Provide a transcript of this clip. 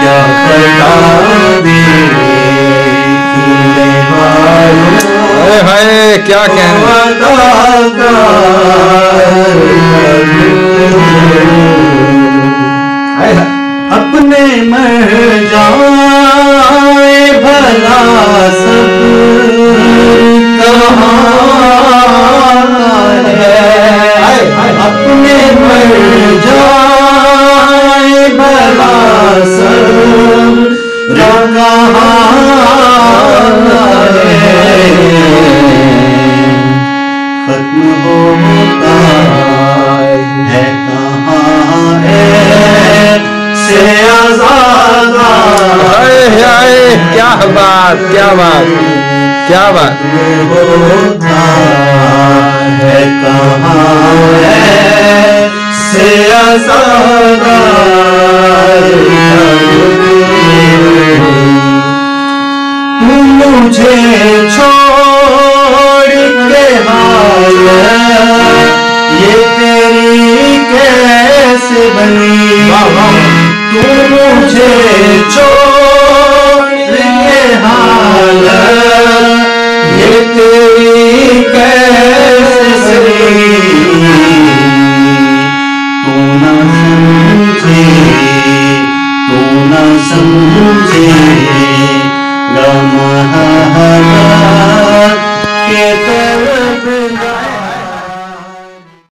क्या खता दे हाय क्या कहने। अपने मर जाए भला सब कहाँ है, अपने मर जाए भला सब कहाँ खत्म होता है कहाँ है से आज़ादा। क्या बात क्या बात क्या बात। होता